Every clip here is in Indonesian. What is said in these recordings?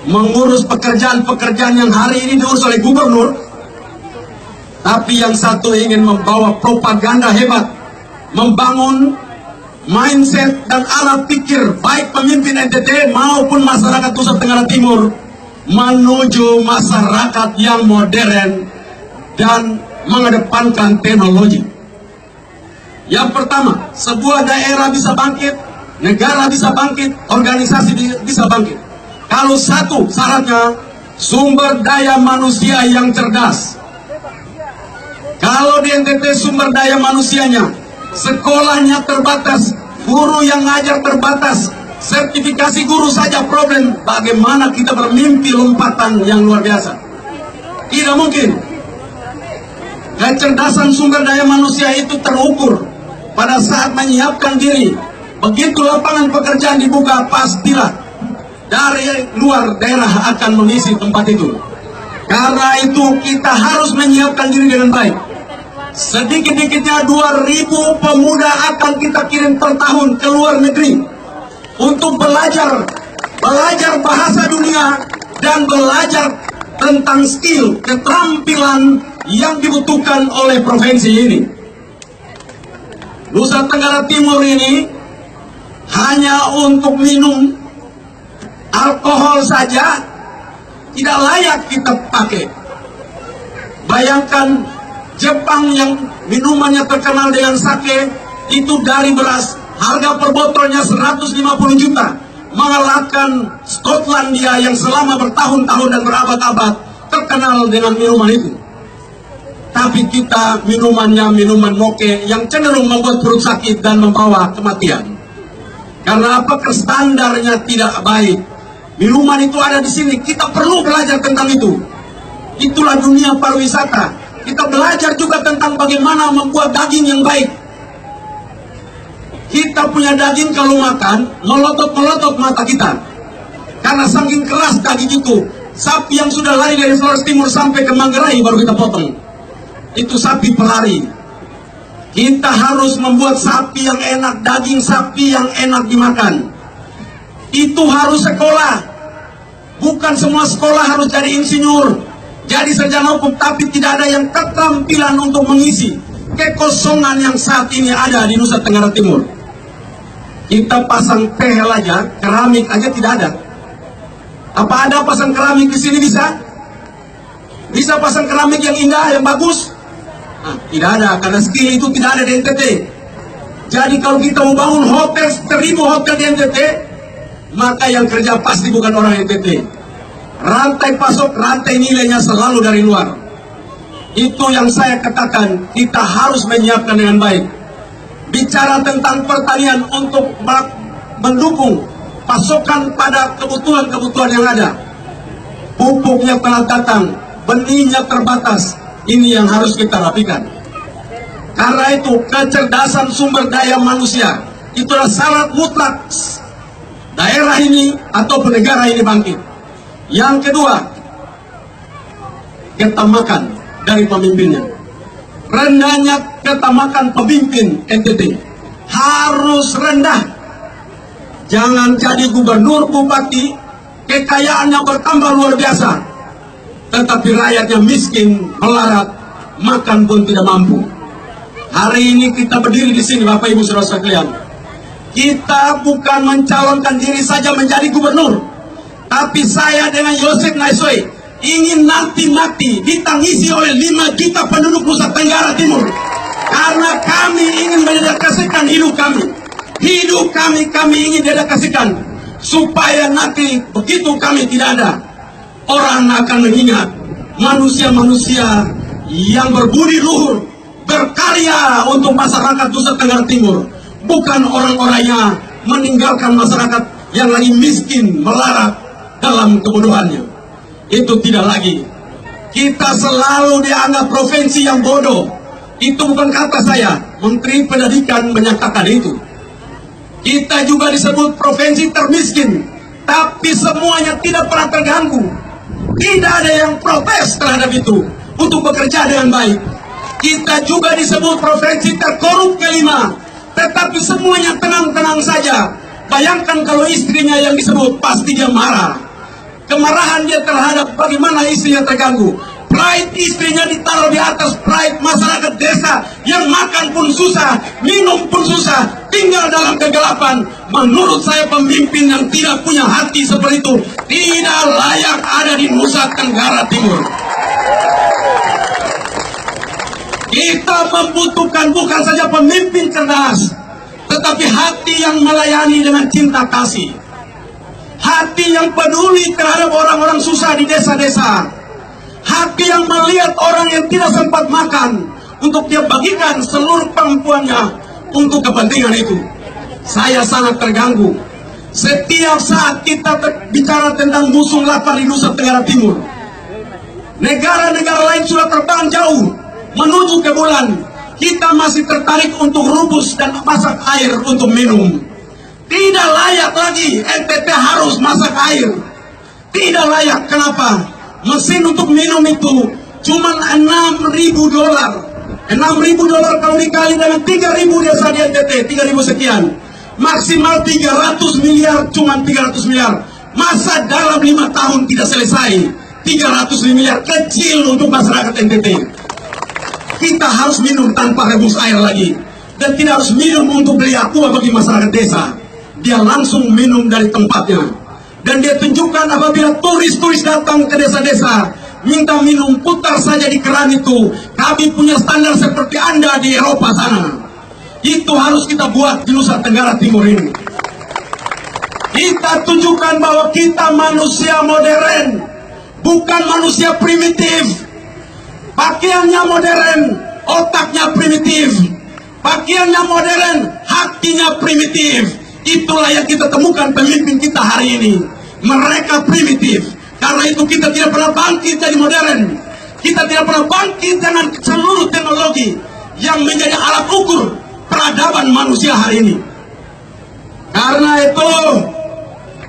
mengurus pekerjaan-pekerjaan yang hari ini diurus oleh gubernur, tapi yang satu ingin membawa propaganda hebat, membangun mindset dan alat pikir baik pemimpin NTT maupun masyarakat Nusa Tenggara Timur menuju masyarakat yang modern dan mengedepankan teknologi. Yang pertama, sebuah daerah bisa bangkit, negara bisa bangkit, organisasi bisa bangkit. Kalau satu syaratnya, sumber daya manusia yang cerdas. Kalau di NTT sumber daya manusianya, sekolahnya terbatas, guru yang ngajar terbatas, sertifikasi guru saja problem, bagaimana kita bermimpi lompatan yang luar biasa? Tidak mungkin. Kecerdasan sumber daya manusia itu terukur pada saat menyiapkan diri. Begitu lapangan pekerjaan dibuka, pastilah dari luar daerah akan mengisi tempat itu. Karena itu kita harus menyiapkan diri dengan baik. Sedikit-dikitnya 2.000 pemuda akan kita kirim per tahun ke luar negeri untuk belajar bahasa dunia dan belajar tentang skill, keterampilan yang dibutuhkan oleh provinsi ini. Nusa Tenggara Timur ini hanya untuk minum alkohol saja tidak layak kita pakai. Bayangkan Jepang yang minumannya terkenal dengan sake, itu dari beras, harga per botolnya 150 juta, mengalahkan Skotlandia yang selama bertahun-tahun dan berabad-abad terkenal dengan minuman itu. Tapi kita minumannya minuman moke yang cenderung membuat perut sakit dan membawa kematian. Karena apa? Standarnya tidak baik. Minuman itu ada di sini, kita perlu belajar tentang itu. Itulah dunia pariwisata. Kita belajar juga tentang bagaimana membuat daging yang baik. Kita punya daging kalau makan, melotot-melotot mata kita. Karena saking keras daging itu. Sapi yang sudah lari dari Flores Timur sampai ke Manggarai baru kita potong. Itu sapi pelari. Kita harus membuat sapi yang enak, daging sapi yang enak dimakan. Itu harus sekolah. Bukan semua sekolah harus jadi insinyur, jadi sarjana hukum, tapi tidak ada yang keterampilan untuk mengisi kekosongan yang saat ini ada di Nusa Tenggara Timur. Kita pasang tehel aja, keramik aja tidak ada. Apa ada pasang keramik di sini bisa? Bisa pasang keramik yang indah, yang bagus? Nah, tidak ada, karena skill itu tidak ada di NTT. Jadi kalau kita mau bangun hotel, 1.000 hotel di NTT, maka yang kerja pasti bukan orang NTT. Rantai pasok, rantai nilainya selalu dari luar. Itu yang saya katakan, kita harus menyiapkan dengan baik. Bicara tentang pertanian untuk mendukung pasokan pada kebutuhan-kebutuhan yang ada. Pupuknya telah datang, benihnya terbatas. Ini yang harus kita rapikan. Karena itu kecerdasan sumber daya manusia itulah syarat mutlak daerah ini ataupun negara ini bangkit. Yang kedua, ketamakan dari pemimpinnya. Rendahnya ketamakan pemimpin NTT harus rendah. Jangan jadi gubernur, bupati, kekayaannya bertambah luar biasa, tetapi rakyatnya miskin, melarat, makan pun tidak mampu. Hari ini kita berdiri di sini, Bapak Ibu Saudara sekalian. Kita bukan mencalonkan diri saja menjadi gubernur, tapi saya dengan Yosef Naisoy ingin nanti ditangisi oleh 5 juta penduduk Nusa Tenggara Timur. Karena kami ingin mendedikasikan hidup kami. Hidup kami ingin dedikasikan. Supaya nanti begitu kami tidak ada, orang akan mengingat manusia-manusia yang berbudi luhur, berkarya untuk masyarakat Nusa Tenggara Timur. Bukan orang-orangnya meninggalkan masyarakat yang lagi miskin, melarat dalam kebodohannya. Itu tidak lagi. Kita selalu dianggap provinsi yang bodoh. Itu bukan kata saya, Menteri Pendidikan menyatakan itu. Kita juga disebut provinsi termiskin, tapi semuanya tidak pernah terganggu. Tidak ada yang protes terhadap itu untuk bekerja dengan baik. Kita juga disebut provinsi terkorup kelima, tetapi semuanya tenang-tenang saja. Bayangkan kalau istrinya yang disebut, pasti dia marah. Kemarahan dia terhadap bagaimana istrinya terganggu. Pride istrinya ditaruh di atas pride masyarakat desa yang makan pun susah, minum pun susah, tinggal dalam kegelapan. Menurut saya pemimpin yang tidak punya hati seperti itu tidak layak ada di Nusa Tenggara Timur. Kita membutuhkan bukan saja pemimpin cerdas, tetapi hati yang melayani dengan cinta kasih. Hati yang peduli terhadap orang-orang susah di desa-desa. Hati yang melihat orang yang tidak sempat makan untuk dia bagikan seluruh kemampuannya untuk kepentingan itu. Saya sangat terganggu setiap saat kita bicara tentang musuh lapar di Nusa Tenggara Timur. Negara-negara lain sudah terbang jauh menuju ke bulan. Kita masih tertarik untuk rebus dan masak air untuk minum. Tidak layak lagi NTT harus masak air. Tidak layak. Kenapa? Mesin untuk minum itu cuma $6.000. $6.000 kalau dikali dengan 3.000 desa di NTT, 3.000 sekian. Maksimal 300 miliar, cuma 300 miliar. Masa dalam 5 tahun tidak selesai. 300 miliar kecil untuk masyarakat NTT. Kita harus minum tanpa rebus air lagi. Dan tidak harus minum untuk beli aqua bagi masyarakat desa. Dia langsung minum dari tempatnya. Dan dia tunjukkan apabila turis-turis datang ke desa-desa minta minum, putar saja di keran itu. Kami punya standar seperti Anda di Eropa sana. Itu harus kita buat di Nusa Tenggara Timur ini. Kita tunjukkan bahwa kita manusia modern, bukan manusia primitif. Pakaiannya modern, otaknya primitif. Pakaiannya modern, hatinya primitif. Itulah yang kita temukan pemimpin kita hari ini. Mereka primitif. Karena itu kita tidak pernah bangkit jadi modern. Kita tidak pernah bangkit dengan seluruh teknologi yang menjadi alat ukur peradaban manusia hari ini. Karena itu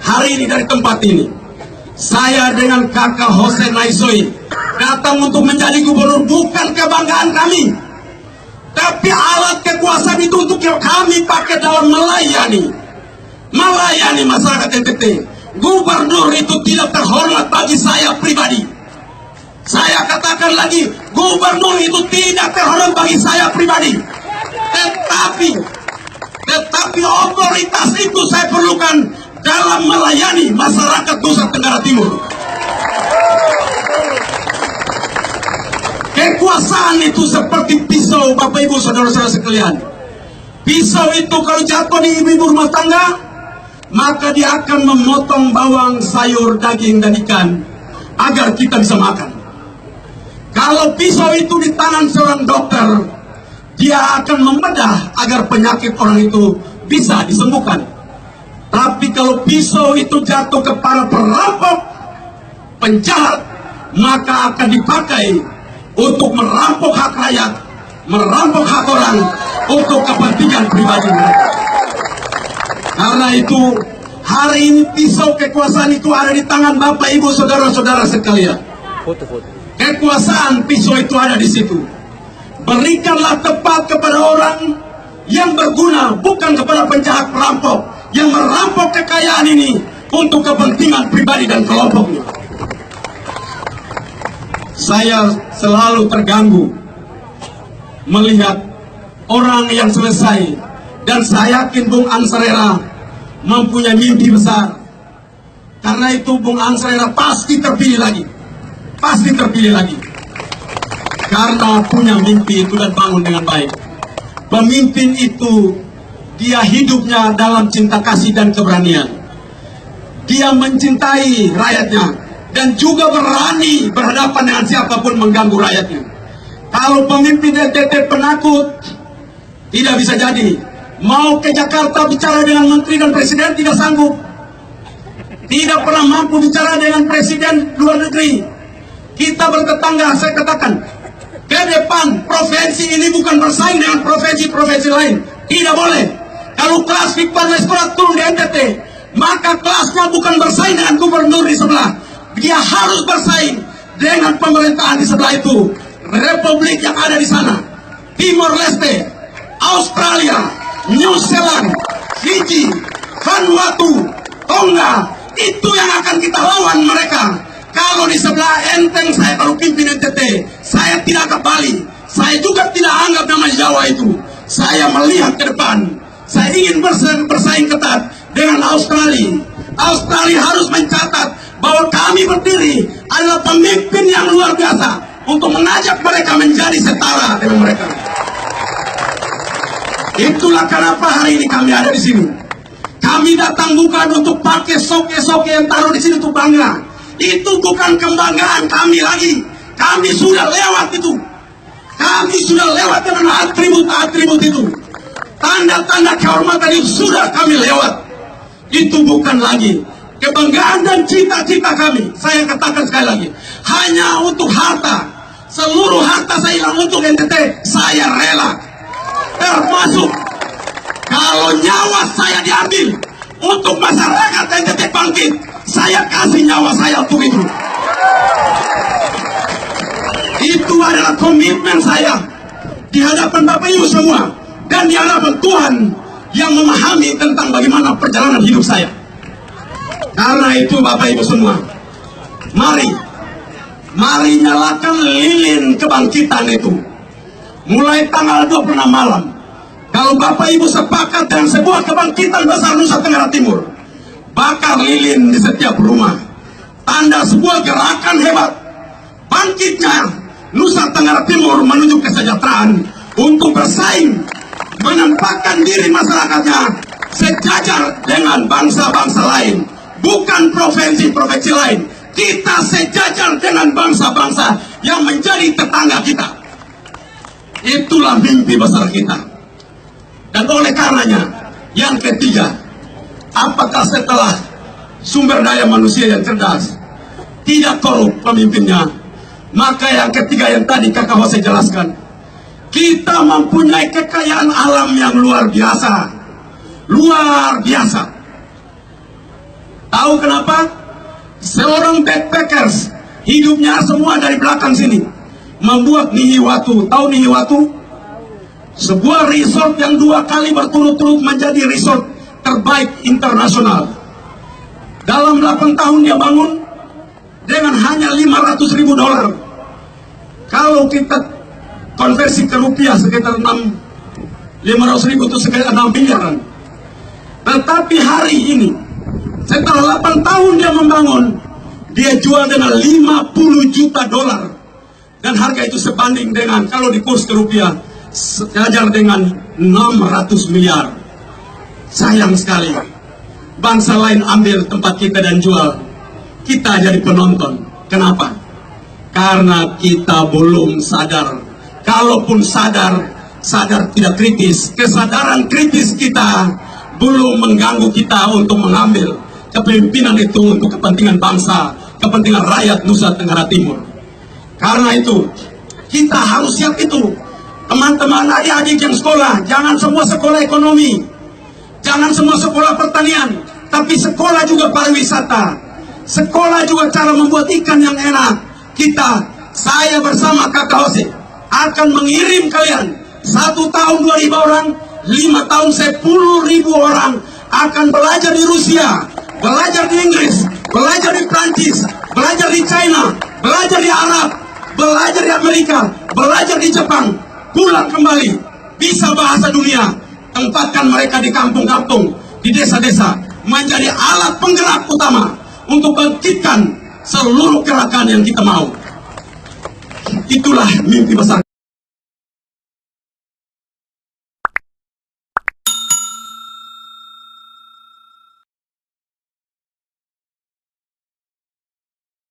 hari ini dari tempat ini saya dengan kakak Hose Naisoi datang untuk menjadi gubernur. Bukan kebanggaan kami, tapi alat kekuasaan itu untuk kami pakai dalam melayani masyarakat NTT. Gubernur itu tidak terhormat bagi saya pribadi. Saya katakan lagi, gubernur itu tidak terhormat bagi saya pribadi. Tetapi otoritas itu saya perlukan dalam melayani masyarakat Nusa Tenggara Timur. Kekuasaan itu seperti pisau, Bapak Ibu saudara-saudara sekalian. Pisau itu kalau jatuh di ibu-ibu rumah tangga, maka dia akan memotong bawang, sayur, daging, dan ikan agar kita bisa makan. Kalau pisau itu di tangan seorang dokter, dia akan membedah agar penyakit orang itu bisa disembuhkan. Tapi kalau pisau itu jatuh ke para perampok, penjahat, maka akan dipakai untuk merampok hak rakyat, merampok hak orang untuk kepentingan pribadi mereka. Karena itu hari ini pisau kekuasaan itu ada di tangan Bapak Ibu saudara-saudara sekalian. Kekuasaan pisau itu ada di situ. Berikanlah tepat kepada orang yang berguna, bukan kepada penjahat perampok yang merampok kekayaan ini untuk kepentingan pribadi dan kelompoknya. Saya selalu terganggu melihat orang yang selesai. Dan saya yakin Bung Ansarera mempunyai mimpi besar. Karena itu Bung Ansarera pasti terpilih lagi. Pasti terpilih lagi. Karena punya mimpi itu dan bangun dengan baik. Pemimpin itu, dia hidupnya dalam cinta kasih dan keberanian. Dia mencintai rakyatnya. Dan juga berani berhadapan dengan siapapun mengganggu rakyatnya. Kalau pemimpin NTT penakut, tidak bisa jadi. Mau ke Jakarta bicara dengan menteri dan presiden tidak sanggup. Tidak pernah mampu bicara dengan presiden luar negeri. Kita bertetangga, saya katakan, ke depan provinsi ini bukan bersaing dengan provinsi-provinsi lain. Tidak boleh. Kalau kelas Fikpan Sekolah turun di NTT, maka kelasnya bukan bersaing dengan gubernur di sebelah. Dia harus bersaing dengan pemerintahan di sebelah itu. Republik yang ada di sana, Timor Leste, Australia, New Zealand, Fiji, Vanuatu, Tonga, Itu yang akan kita lawan mereka. Kalau di sebelah enteng saya baru pimpin NTT, saya tidak ke Bali, saya juga tidak anggap nama Jawa itu. Saya melihat ke depan, saya ingin bersaing ketat dengan Australia. Australia harus mencatat bahwa kami berdiri adalah pemimpin yang luar biasa untuk mengajak mereka menjadi setara dengan mereka. Itulah kenapa hari ini kami ada di sini. Kami datang bukan untuk pakai soke-soke yang taruh di sini untuk bangga. Itu bukan kebanggaan kami lagi. Kami sudah lewat itu. Kami sudah lewat dengan atribut-atribut itu. Tanda-tanda kehormatan itu sudah kami lewat. Itu bukan lagi kebanggaan dan cita-cita kami. Saya katakan sekali lagi, hanya untuk harta. Seluruh harta saya hilang untuk NTT, saya rela. Termasuk kalau nyawa saya diambil untuk masyarakat NTT bangkit, saya kasih nyawa saya untuk itu. Itu adalah komitmen saya di hadapan Bapak Ibu semua dan di hadapan Tuhan yang memahami tentang bagaimana perjalanan hidup saya. Karena itu Bapak Ibu semua, mari nyalakan lilin kebangkitan itu. Mulai tanggal 26 malam, kalau Bapak Ibu sepakat dengan sebuah kebangkitan besar Nusa Tenggara Timur, bakar lilin di setiap rumah, tanda sebuah gerakan hebat, bangkitnya Nusa Tenggara Timur menuju kesejahteraan untuk bersaing, menempatkan diri masyarakatnya sejajar dengan bangsa-bangsa lain, bukan provinsi-provinsi lain. Kita sejajar dengan bangsa-bangsa yang menjadi tetangga kita. Itulah mimpi besar kita. Dan oleh karenanya, yang ketiga, apakah setelah sumber daya manusia yang cerdas, tidak korup pemimpinnya, maka yang ketiga yang tadi Kakak Jose jelaskan, kita mempunyai kekayaan alam yang luar biasa. Luar biasa. Tahu kenapa? Seorang backpackers, hidupnya semua dari belakang sini, membuat Nihiwatu. Tahu Nihiwatu? Sebuah resort yang 2 kali berturut-turut menjadi resort terbaik internasional. Dalam 8 tahun dia bangun dengan hanya $500.000. Kalau kita konversi ke rupiah sekitar 500.000 itu sekitar 6 miliaran. Tetapi hari ini, setelah 8 tahun dia membangun, dia jual dengan $50 juta. Dan harga itu sebanding dengan, kalau di kurs ke rupiah, sejajar dengan 600 miliar. Sayang sekali, bangsa lain ambil tempat kita dan jual. Kita jadi penonton. Kenapa? Karena kita belum sadar. Kalaupun sadar tidak kritis. Kesadaran kritis kita belum mengganggu kita untuk mengambil kepemimpinan itu untuk kepentingan bangsa, kepentingan rakyat Nusa Tenggara Timur. Karena itu, kita harus siap itu. Teman-teman adik-adik yang sekolah, jangan semua sekolah ekonomi, jangan semua sekolah pertanian, tapi sekolah juga pariwisata, sekolah juga cara membuat ikan yang enak. Saya bersama Kakak Jose akan mengirim kalian 1 tahun 2.000 orang, 5 tahun 10.000 orang akan belajar di Rusia, belajar di Inggris, belajar di Prancis, belajar di China, belajar di Arab, belajar di Amerika, belajar di Jepang, pulang kembali, bisa bahasa dunia, tempatkan mereka di kampung-kampung, di desa-desa, menjadi alat penggerak utama untuk bangkitkan seluruh gerakan yang kita mau. Itulah mimpi besar.